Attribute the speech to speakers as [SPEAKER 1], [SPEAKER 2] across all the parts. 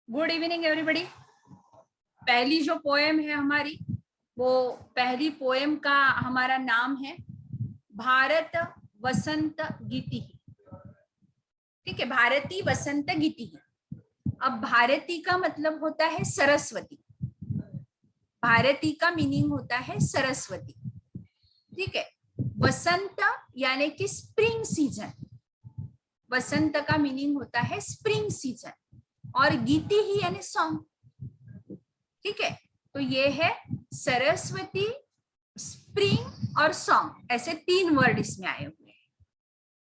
[SPEAKER 1] Good evening everybody. पहली जो poem है हमारी, वो पहली पोएम का हमारा नाम है भारत वसंत गीति। ठीक है, भारती वसंत गीति। अब भारती का मतलब होता है सरस्वती। भारती का मीनिंग होता है सरस्वती। ठीक है, वसंत यानी कि स्प्रिंग सीजन। वसंत का मीनिंग होता है स्प्रिंग सीजन, और गीति ही यानी सॉन्ग। ठीक है, तो ये है सरस्वती, स्प्रिंग और सॉन्ग, ऐसे तीन वर्ड इसमें आए हुए हैं।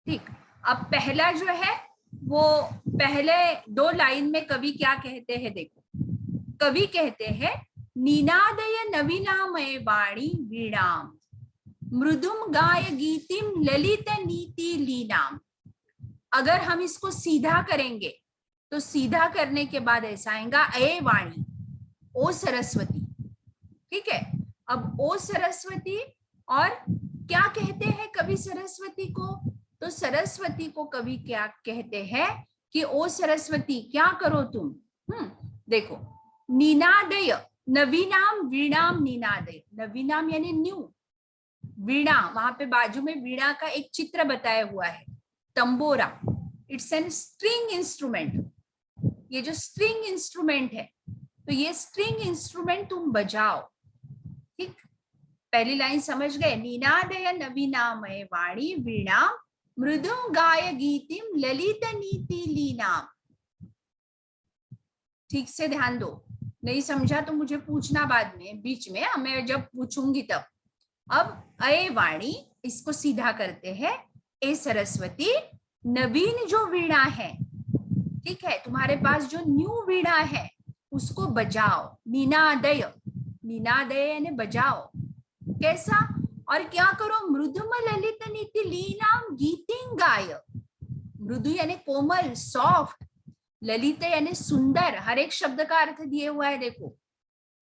[SPEAKER 1] ठीक, अब पहला जो है वो पहले दो लाइन में कवि क्या कहते हैं, देखो। कवि कहते हैं निनादय नवीनामय वाणी वीणाम मृदुम गाय गीतिम ललित नीति लीनाम। अगर हम इसको सीधा करेंगे तो सीधा करने के बाद ऐसा आएगा ए वाणी, ओ सरस्वती। ठीक है, अब ओ सरस्वती, और क्या कहते हैं कवि सरस्वती को? तो सरस्वती को कवि क्या कहते हैं कि ओ सरस्वती क्या करो तुम। देखो, निनादय नवीनाम वीणाम निनादय। नवीनाम यानी न्यू, वीणा वहां पे बाजू में वीणा का एक चित्र बताया हुआ है, tambura. It's an string instrument. ये जो स्ट्रिंग इंस्ट्रूमेंट है, तो ये स्ट्रिंग इंस्ट्रूमेंट तुम बजाओ। ठीक, पहली लाइन समझ गए? निनादय नवीनामय वाणी वीणा मृदुम गाय गीतिम ललित नीति लीनाम। ठीक से ध्यान दो, नहीं समझा तो मुझे पूछना बाद में, बीच में मैं जब पूछूंगी तब। अब अय वाणी, इसको सीधा करते हैं, ए सरस्वती नवीन जो वीणा है, ठीक है, तुम्हारे पास जो न्यू वीणा है उसको बजाओ। निनादय, निनादय यानी बजाओ। कैसा? और क्या करो? मृदुम ललित नीति लीनाम गीतिं गाय। मृदु यानी कोमल, सॉफ्ट। ललित यानी सुंदर। हर एक शब्द का अर्थ दिए हुआ है, देखो।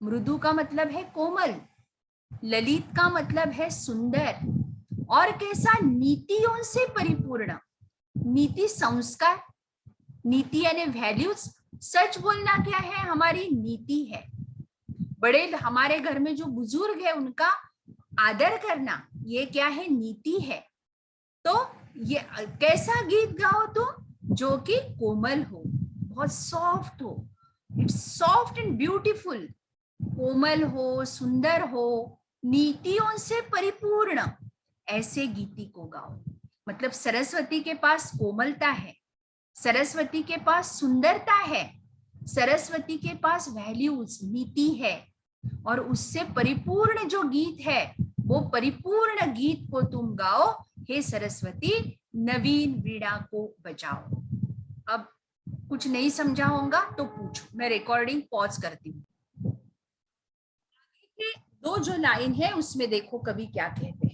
[SPEAKER 1] मृदु का मतलब है कोमल, ललित का मतलब है सुंदर, और कैसा? नीतियों से परिपूर्ण। नीति संस्कार, नीति यानी वैल्यूज। सच बोलना क्या है? हमारी नीति है। बड़े हमारे घर में जो बुजुर्ग है उनका आदर करना, ये क्या है? नीति है। तो ये कैसा गीत गाओ तुम? जो कि कोमल हो, बहुत सॉफ्ट हो। It's soft and beautiful. कोमल हो, सुंदर हो, नीतियों से परिपूर्ण, ऐसे गीति को गाओ। मतलब सरस्वती के पास कोमलता है, सरस्वती के पास सुंदरता है, सरस्वती के पास वैल्यूज, नीति है, और उससे परिपूर्ण जो गीत है, वो परिपूर्ण गीत को तुम गाओ। हे सरस्वती नवीन वीणा को बजाओ। अब कुछ नहीं समझा होगा तो पूछो, मैं रिकॉर्डिंग पॉज करती हूँ। दो जो लाइन है उसमें देखो कवि क्या कहते हैं।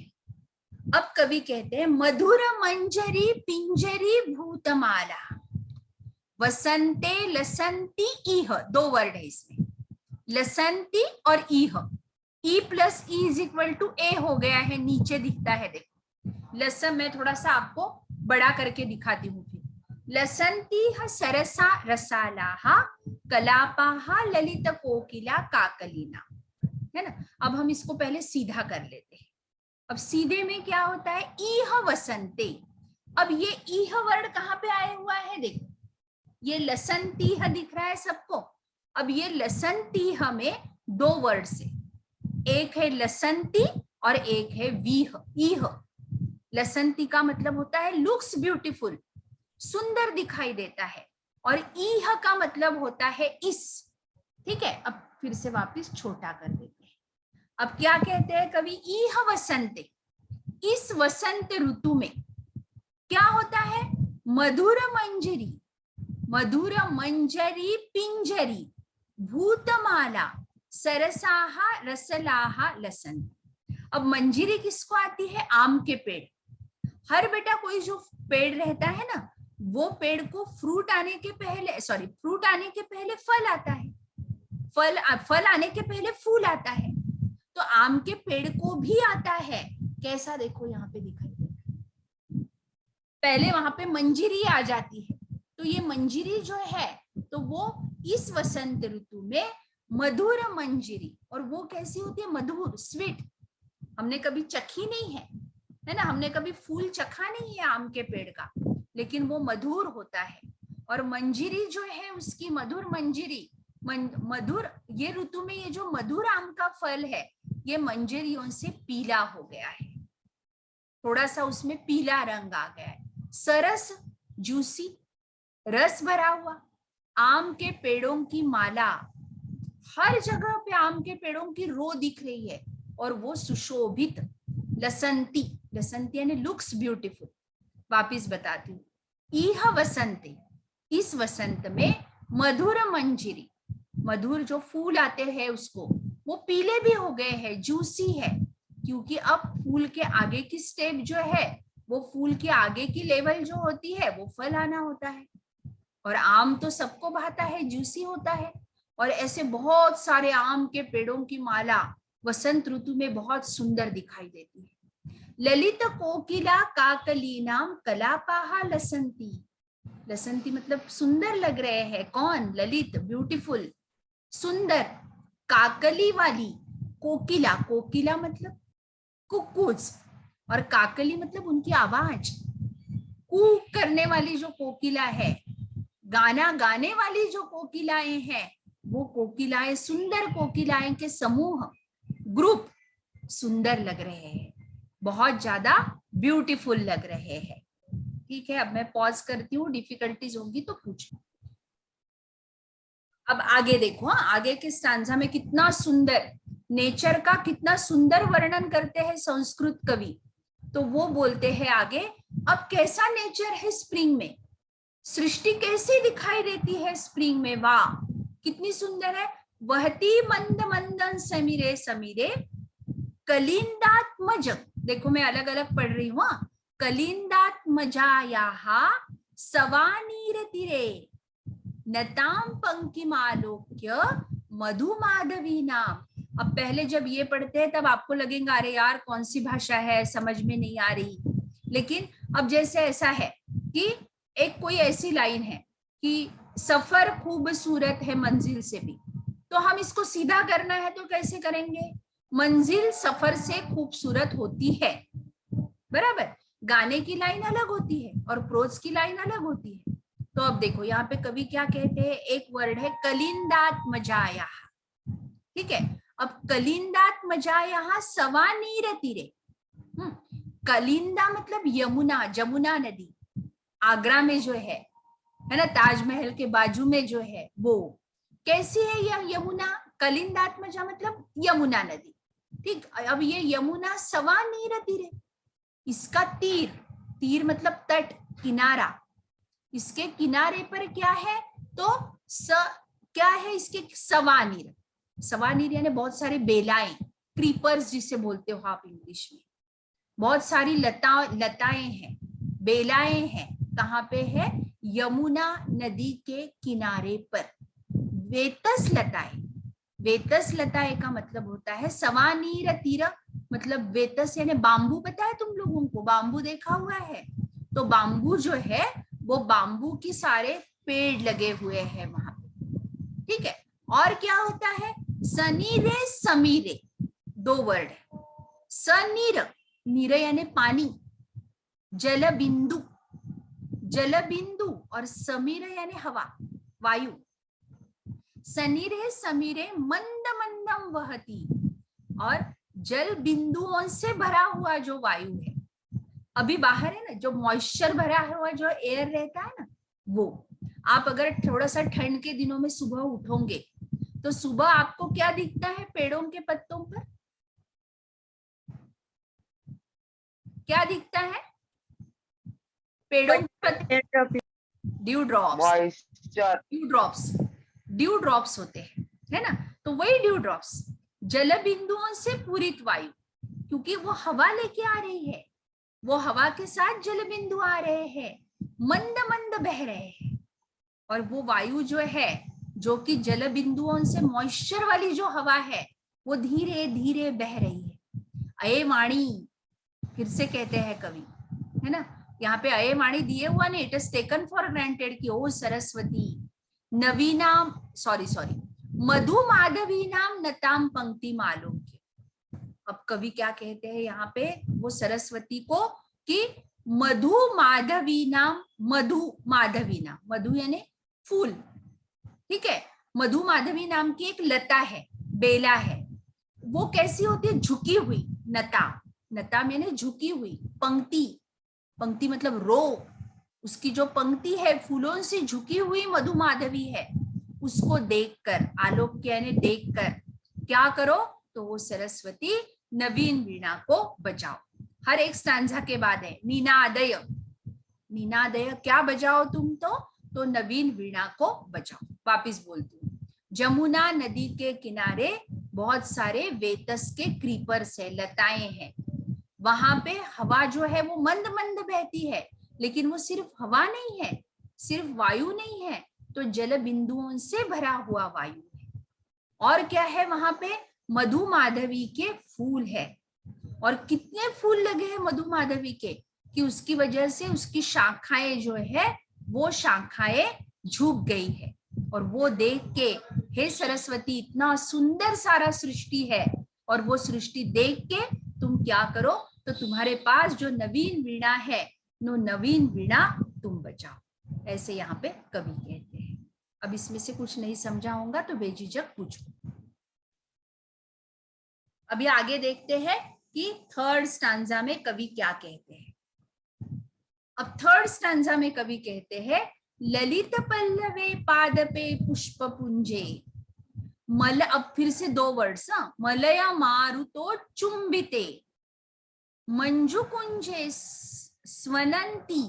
[SPEAKER 1] अब कवि कहते हैं मधुर मंजरी पिंजरी भूतमाला वसंते लसंती इह। दो वर्ड है इसमें, लसंती और इह। E plus E is equal to A हो गया है, नीचे दिखता है, देखो। लसम मैं थोड़ा सा आपको बड़ा करके दिखाती हूँ फिर। लसंती सरसा रसाला कलापा ललित कोकिला काकलीना, है ना। अब हम इसको पहले सीधा कर लेते हैं। अब सीधे में क्या होता है? इह वसंते। अब ये इह वर्ड कहाँ पे आया हुआ है? देखो, ये लसंतीह दिख रहा है सबको। अब ये लसंतीह में दो वर्ड से, एक है लसंती और एक है वीह, इह। लसंती का मतलब होता है लुक्स ब्यूटीफुल, सुंदर दिखाई देता है, और इह का मतलब होता है इस। ठीक है, अब फिर से वापस छोटा कर देते हैं। अब क्या कहते हैं कवि? इह वसंते, इस वसंत ऋतु में क्या होता है? मधुर मंजरी, मधुर मंजरी पिंजरी भूतमाला सरसाहा रसलाहा लसन। अब मंजरी किसको आती है? आम के पेड़। हर बेटा कोई जो पेड़ रहता है ना, वो पेड़ को फ्रूट आने के पहले, सॉरी, फ्रूट आने के पहले फल आता है, फल आने के पहले फूल आता है। तो आम के पेड़ को भी आता है। कैसा? देखो यहाँ पे दिखाई दे रहा है, पहले वहां पे मंजरी आ जाती है। तो ये मंजरी जो है, तो वो इस वसंत ऋतु में मधुर मंजरी, और वो कैसी होती है? मधुर, स्वीट। हमने कभी चखी नहीं है ना, हमने कभी फूल चखा नहीं है आम के पेड़ का, लेकिन वो मधुर होता है। और मंजरी जो है उसकी, मधुर मंजरी, मधुर, ये ऋतु में ये जो मधुर आम का फल है ये मंजरियों से पीला हो गया है, थोड़ा सा उसमें पीला रंग आ गया है। सरस, जूसी, रस भरा हुआ, आम के पेड़ों की माला, हर जगह पे आम के पेड़ों की रो दिख रही है और वो सुशोभित। लसंती, लसंती यानी लुक्स ब्यूटीफुल। वापिस बताती हूँ, इह वसंते, इस वसंत में मधुर मंजरी, मधुर जो फूल आते हैं उसको, वो पीले भी हो गए हैं, जूसी है, क्योंकि अब फूल के आगे की स्टेप जो है, वो फूल के आगे की लेवल जो होती है वो फल आना होता है। और आम तो सबको भाता है, जूसी होता है। और ऐसे बहुत सारे आम के पेड़ों की माला वसंत ऋतु में बहुत सुंदर दिखाई देती है। ललित कोकिला काकलीनाम कलापाहा लसंती, लसंती मतलब सुंदर लग रहे हैं, कौन? ललित, ब्यूटीफुल, सुंदर। काकली वाली, कोकिला, कोकिला मतलब कुक्कूज, और काकली मतलब उनकी आवाज, कू करने वाली जो कोकिला है, गाना गाने वाली जो कोकिलाएं हैं, वो कोकिलाएं, सुंदर कोकिलाएं के समूह, ग्रुप सुंदर लग रहे हैं, बहुत ज्यादा ब्यूटीफुल लग रहे हैं। ठीक है, अब मैं पॉज करती हूँ, डिफिकल्टीज होगी तो पूछो। अब आगे देखो, आगे के स्टांजा में कितना सुंदर नेचर का, कितना सुंदर वर्णन करते हैं संस्कृत कवि। तो वो बोलते हैं आगे, अब कैसा नेचर है स्प्रिंग में, सृष्टि कैसी दिखाई देती है स्प्रिंग में, वाह कितनी सुंदर है। वहती मंद मंदन समीरे समीरे कलिंदात्मज, देखो मैं अलग अलग पढ़ रही हूँ, कलिंदात्मजायाहा सवानीर तीरे नताम पंक्तिमालोक्य मधुमाधवी नाम। अब पहले जब ये पढ़ते हैं तब आपको लगेगा अरे यार कौन सी भाषा है, समझ में नहीं आ रही। लेकिन अब जैसे ऐसा है कि एक कोई ऐसी लाइन है कि सफर खूबसूरत है मंजिल से भी, तो हम इसको सीधा करना है तो कैसे करेंगे? मंजिल सफर से खूबसूरत होती है, बराबर। गाने की लाइन अलग होती है और प्रोज की लाइन अलग होती है। तो अब देखो यहाँ पे कवि क्या कहते हैं, एक वर्ड है कलिंदात्मजाया, ठीक है। अब कलिंदात्मजाया सवानीर तीरे, कलिंदा मतलब यमुना, जमुना नदी, आगरा में जो है ना, ताजमहल के बाजू में जो है, वो कैसी है यह यमुना? कलिंदात्मजा मतलब यमुना नदी, ठीक। अब ये यमुना सवानीर तीरे, इसका तीर, तीर मतलब तट, किनारा, इसके किनारे पर क्या है? तो क्या है इसके? सवानीर, सवानीर यानी बहुत सारे बेलाएं, क्रीपर्स जिसे बोलते हो आप इंग्लिश में, बहुत सारी लताएं हैं, बेलाएं हैं। कहाँ पे है? यमुना नदी के किनारे पर। वेतस लताएं, वेतस लताएं का मतलब होता है सवानीर तीर, मतलब वेतस यानी बाम्बू, पता है तुम लोगों को, बाम्बू देखा हुआ है? तो बाम्बू जो है वो बाम्बू की सारे पेड़ लगे हुए हैं वहां पे, ठीक है। और क्या होता है? सनीरे समीरे, दो वर्ड है, सनीर, नीर यानी पानी, जल बिंदु, जल बिंदु, और समीर यानी हवा, वायु। सनीरे समीरे मंद मंदम वहती, और जल बिंदुओं से भरा हुआ जो वायु है, अभी बाहर है ना जो मॉइस्चर भरा हुआ जो एयर रहता है ना, वो आप अगर थोड़ा सा ठंड के दिनों में सुबह उठोगे तो सुबह आपको क्या दिखता है पेड़ों के पत्तों पर? क्या दिखता है पेड़ों के पत्ते? Due drops, due drops, due drops होते हैं, है ना। तो वही ड्यू ड्रॉप्स, जल बिंदुओं से पूरित वायु, क्योंकि वो हवा लेके आ रही है, वो हवा के साथ जल बिंदु आ रहे हैं, मंद मंद बह रहे हैं, और वो वायु जो है, जो कि जल बिंदुओं से मॉइस्चर वाली जो हवा है, वो धीरे धीरे बह रही है। अये वाणी, फिर से कहते हैं कवि, है ना, यहाँ पे अये वाणी दिए हुआ नहीं, it is taken for granted कि ओ सरस्वती, नवीनाम सॉरी मधु माधवी नाम नताम पंक्ति मालोक्य। अब कवि क्या कहते हैं यहाँ पे वो सरस्वती को कि मधु माधवी नाम, मधु यानी फूल, ठीक है। मधु माधवी नाम की एक लता है, बेला है, वो कैसी होती है, झुकी हुई। नता मैंने झुकी हुई। पंक्ति मतलब रो, उसकी जो पंक्ति है फूलों से झुकी हुई मधु माधवी है, उसको देखकर, आलोक्य यानी देखकर क्या करो, तो वो सरस्वती नवीन वीणा को बजाओ। हर एक स्टांजा के बाद है नीनादय, क्या बजाओ तुम, तो नवीन वीणा को बजाओ। वापिस बोलती हूँ, जमुना नदी के किनारे बहुत सारे वेतस के क्रीपर्स है, लताएं हैं। वहां पे हवा जो है वो मंद मंद बहती है, लेकिन वो सिर्फ हवा नहीं है, सिर्फ वायु नहीं है, तो जल बिंदुओं से भरा हुआ वायु है। और क्या है वहां पे, मधु माधवी के फूल है। और कितने फूल लगे हैं मधु माधवी के कि उसकी वजह से उसकी शाखाएं जो है वो शाखाएं झुक गई है। और वो देख के, हे सरस्वती, इतना सुंदर सारा सृष्टि है, और वो सृष्टि देख के तुम क्या करो, तो तुम्हारे पास जो नवीन वीणा है, नो नवीन वीणा तुम बजाओ। ऐसे यहाँ पे कवि कहते हैं। अब इसमें से कुछ नहीं समझा होगा तो बेझिझक पूछो। अभी आगे देखते हैं कि थर्ड स्टांजा में कवि क्या कहते हैं। अब थर्ड स्टांजा में कवि कहते हैं, ललित पल्लवे पादपे पुष्प पुंजे मल, अब फिर से दो वर्ड्स, मलया मारुतो चुंबिते मंजु कुंजे स्वनंती।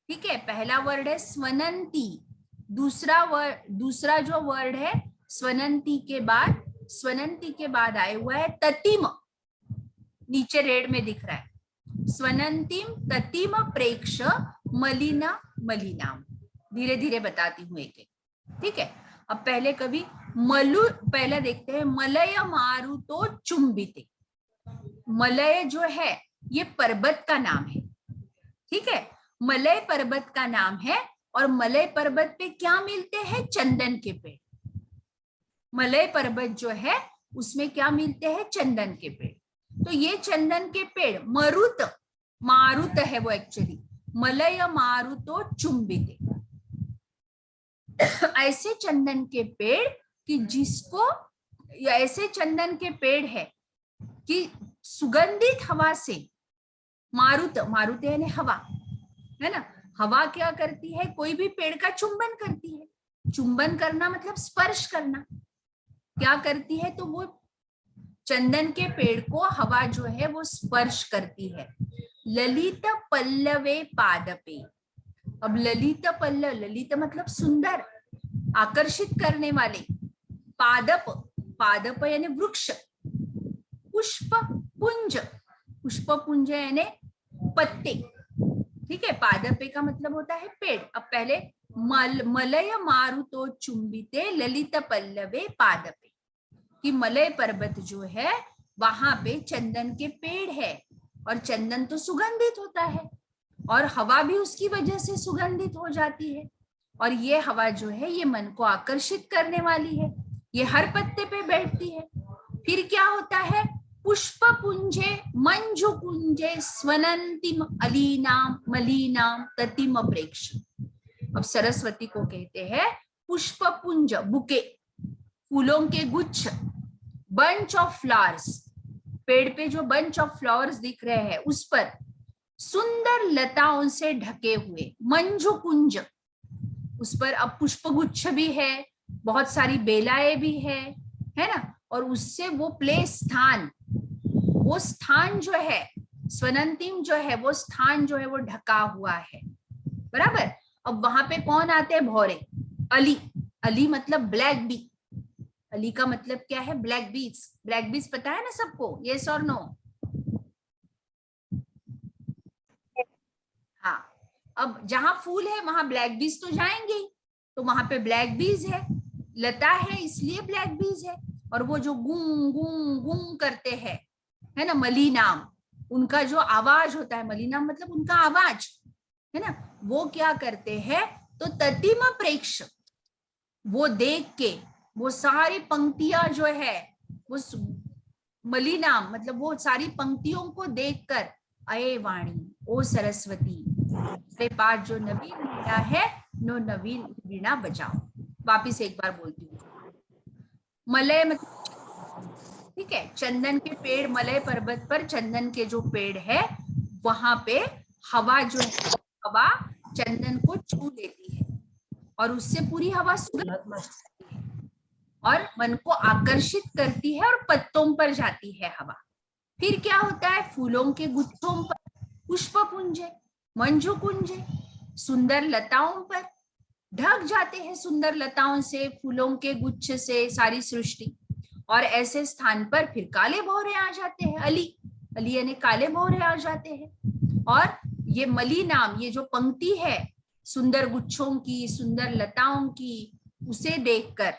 [SPEAKER 1] ठीक है, पहला वर्ड है स्वनंती, दूसरा जो वर्ड है स्वनंती के बाद आया हुआ है ततिम, नीचे रेड में दिख रहा है, स्वनंतिम ततिम प्रेक्ष मलिना मलिनाम। धीरे धीरे बताती हूँ एक एक, ठीक है। अब पहले कवि पहले देखते हैं, मलय मारुतो चुंबिते। मलय जो है ये पर्वत का नाम है, ठीक है, मलय पर्वत का नाम है। और मलय पर्वत पे क्या मिलते हैं, चंदन के पेड़। मलय पर्वत जो है उसमें क्या मिलते हैं, चंदन के पेड़। तो ये चंदन के पेड़, मारुत है वो एक्चुअली, मलय मारुतो चुंबिते। ऐसे चंदन के पेड़ कि जिसको, ऐसे चंदन के पेड़ है कि सुगंधित हवा से, मारुत यानी हवा है ना, हवा क्या करती है, कोई भी पेड़ का चुंबन करती है। चुंबन करना मतलब स्पर्श करना, क्या करती है, तो वो चंदन के पेड़ को हवा जो है वो स्पर्श करती है। ललित पल्लवे पादपे। अब ललित पल्लव, ललित मतलब सुंदर, आकर्षित करने वाले, पादप यानी वृक्ष, पुष्प पुंज यानी पत्ते, ठीक है। पादपे का मतलब होता है पेड़। अब पहले मलय मारुतो चुंबिते ललित पल्लवे पादपे, कि मलय पर्वत जो है वहां पे चंदन के पेड़ है, और चंदन तो सुगंधित होता है, और हवा भी उसकी वजह से सुगंधित हो जाती है। और ये हवा जो है ये मन को आकर्षित करने वाली है, ये हर पत्ते पे बैठती है। फिर क्या होता है, पुष्प पुंजे मंजु कुंजे स्वनंतिम अलीनाम मलिनाम ततिम प्रेक्ष। अब सरस्वती को कहते हैं पुष्प पुंज, बुके, फूलों के गुच्छ, बंच ऑफ फ्लावर्स, पेड़ पे जो बंच ऑफ फ्लावर्स दिख रहे हैं उस पर सुंदर लताओं से ढके हुए, मंजु कुंज, उस पर अब पुष्प गुच्छ भी है, बहुत सारी बेलाएं भी है ना। और उससे वो स्थान जो है, स्वनंतिम जो है वो स्थान जो है वो ढका हुआ है, बराबर। अब वहां पे कौन आते हैं, भौरे, अली मतलब ब्लैक बी। अली का मतलब क्या है, ब्लैक बीज पता है ना सबको, यस और नो? हाँ, अब जहां फूल है वहां ब्लैक बीज तो जाएंगे, तो वहां पे ब्लैक बीज है, लता है इसलिए ब्लैक बीज है। और वो जो गूं गूं गूं करते हैं, है ना, मलिनाम, उनका जो आवाज होता है, मलिनाम मतलब उनका आवाज है ना, वो क्या करते हैं, तो ततिम प्रेक्ष, वो देख के वो सारी पंक्तियां जो है वो मलिनाम मतलब वो सारी पंक्तियों को देखकर अये वाणी ओ सरस्वती मेरे पास जो नवीन वीणा है नो नवीन वीणा बजाओ। वापिस एक बार बोलती हूँ। मलय मतलब ठीक है, चंदन के पेड़, मलय पर्वत पर चंदन के जो पेड़ है वहां पे हवा जो है, हवा चंदन को छू लेती है और उससे पूरी हवा सुगंध और मन को आकर्षित करती है और पत्तों पर जाती है हवा। फिर क्या होता है, फूलों के गुच्छों पर, पुष्प पुंजे, मंजू कुंजे, सुंदर लताओं पर ढक जाते हैं, सुंदर लताओं से, फूलों के गुच्छ से सारी सृष्टि। और ऐसे स्थान पर फिर काले भौरे आ जाते हैं, अली अली यानी काले भौरे आ जाते हैं। और ये मली नाम, ये जो पंक्ति है सुंदर गुच्छों की, सुंदर लताओं की, उसे देखकर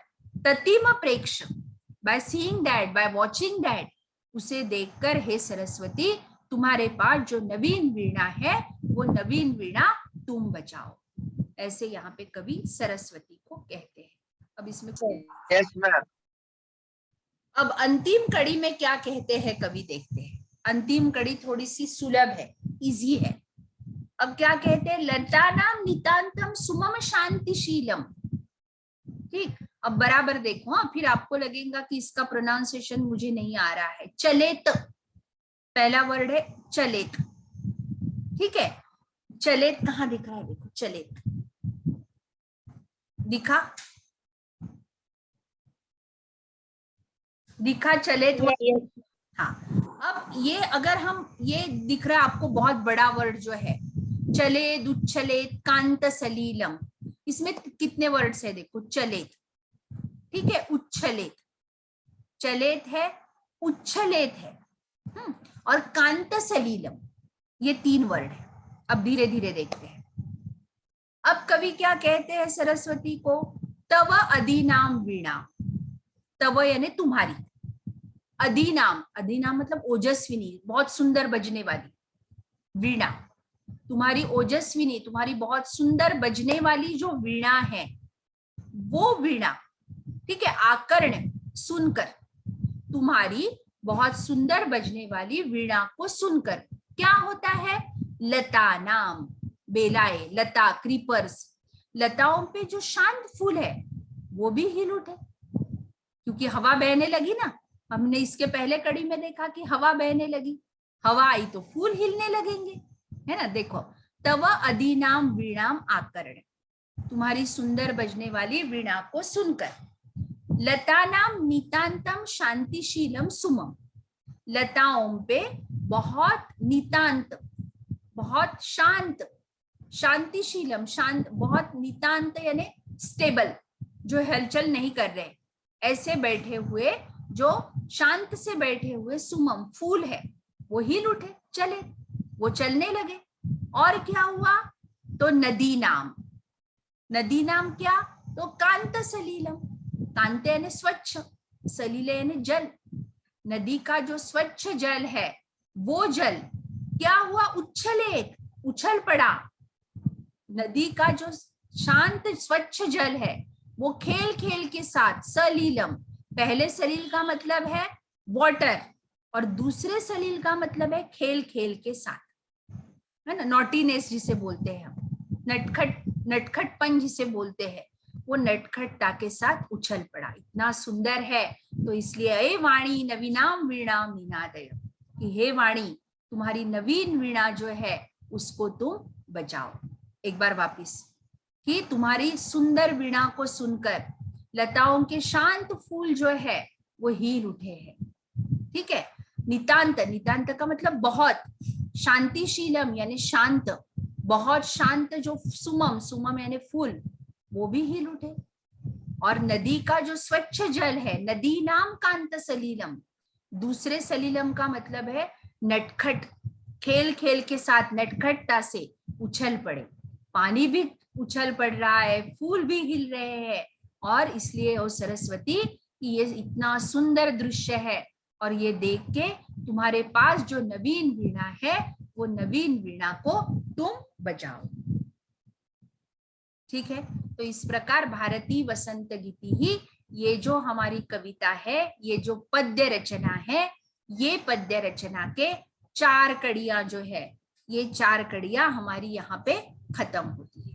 [SPEAKER 1] ततिम प्रेक्ष, by seeing that, by watching that, उसे देखकर हे सरस्वती तुम्हारे पास जो नवीन वीणा है वो नवीन वीणा तुम बजाओ। ऐसे यहाँ पे कवि सरस्वती को कहते हैं। अब इसमें
[SPEAKER 2] यस मैम।
[SPEAKER 1] अब अंतिम कड़ी में क्या कहते हैं कवि, देखते हैं। अंतिम कड़ी थोड़ी सी सुलभ है, इजी है। अब क्या कहते हैं, लतानाम नितांतम सुमम शांतिशीलम। ठीक, अब बराबर देखो, हाँ, फिर आपको लगेगा कि इसका प्रोनाउंसिएशन मुझे नहीं आ रहा है। चलेत पहला वर्ड है, चलेत, ठीक है। चलेत कहाँ दिख रहा है, देखो चलेत दिखा, दिखा चलेत। हाँ, अब ये अगर हम, ये दिख रहा है आपको बहुत बड़ा वर्ड जो है, चलेत, उच्छलेत, कांत सलीलम, इसमें कितने वर्ड्स है देखो, चलेत, ठीक है, उच्छलेत, चलेत है, उच्छलेत है, और कांत सलीलम, ये 3 वर्ड है। अब धीरे धीरे देखते हैं। अब कवि क्या कहते हैं सरस्वती को, तव अधिनाम वीणा, तव यानी तुम्हारी, अधिनाम, अधिनाम मतलब ओजस्विनी, बहुत सुंदर बजने वाली, वीणा तुम्हारी ओजस्विनी, तुम्हारी बहुत सुंदर बजने वाली जो वीणा है वो वीणा, ठीक है, आकर्ण सुनकर, तुम्हारी बहुत सुंदर बजने वाली वीणा को सुनकर क्या होता है, लता नाम, बेलाए, लता, क्रीपर्स, लताओं पे जो शांत फूल है वो भी हिल उठे, क्योंकि हवा बहने लगी ना। हमने इसके पहले कड़ी में देखा कि हवा बहने लगी, हवा आई तो फूल हिलने लगेंगे, है ना। देखो, तव अधिनाम वीणाम आकर्ण, तुम्हारी सुंदर बजने वाली वीणा को सुनकर, लता नाम नितांतम शांतिशीलम सुमम, लताओं पे बहुत नितांत, बहुत शांत, शांतिशीलम, शांत, बहुत नितांत यानी स्टेबल, जो हलचल नहीं कर रहे, ऐसे बैठे हुए, जो शांत से बैठे हुए सुमम फूल है वो हिल उठे, चले, वो चलने लगे। और क्या हुआ, तो नदी नाम, नदी नाम क्या, तो कांत सलीलम, कांत यानी स्वच्छ, सलील यानी जल, नदी का जो स्वच्छ जल है वो जल क्या हुआ, उच्छलेत, उछल पड़ा। नदी का जो शांत स्वच्छ जल है वो खेल खेल के साथ, सलीलम, पहले सलील का मतलब है वाटर और दूसरे सलील का मतलब है खेल खेल के साथ, है ना, नॉटीनेस जिसे बोलते हैं हम, नटखट, नटखटपन जिसे बोलते हैं, वो नटखटता के साथ उछल पड़ा, इतना सुंदर है। तो इसलिए हे वाणी नवीनाम वीणा मीनादय, कि हे वाणी तुम्हारी नवीन वीणा जो है उसको तुम बजाओ। एक बार वापिस, कि तुम्हारी सुंदर वीणा को सुनकर लताओं के शांत फूल जो है वो हिल उठे हैं, ठीक है। नितांत, नितांत का मतलब बहुत, शांतिशीलम यानी शांत, बहुत शांत जो सुमम, सुमम यानी फूल, वो भी हिल उठे। और नदी का जो स्वच्छ जल है, नदी नाम कांत सलीलम, दूसरे सलीलम का मतलब है नटखट, खेल खेल के साथ नटखटता से उछल पड़े, पानी भी उछल पड़ रहा है, फूल भी हिल रहे हैं। और इसलिए ओ सरस्वती ये इतना सुंदर दृश्य है, और ये देख के तुम्हारे पास जो नवीन वीणा है वो नवीन वीणा को तुम बजाओ। ठीक है, तो इस प्रकार भारतीय वसंत गीति ही ये जो हमारी कविता है, ये जो पद्य रचना है, ये पद्य रचना के 4 कड़ियां जो है, ये 4 कड़ियां हमारी यहाँ पे खत्म होती है।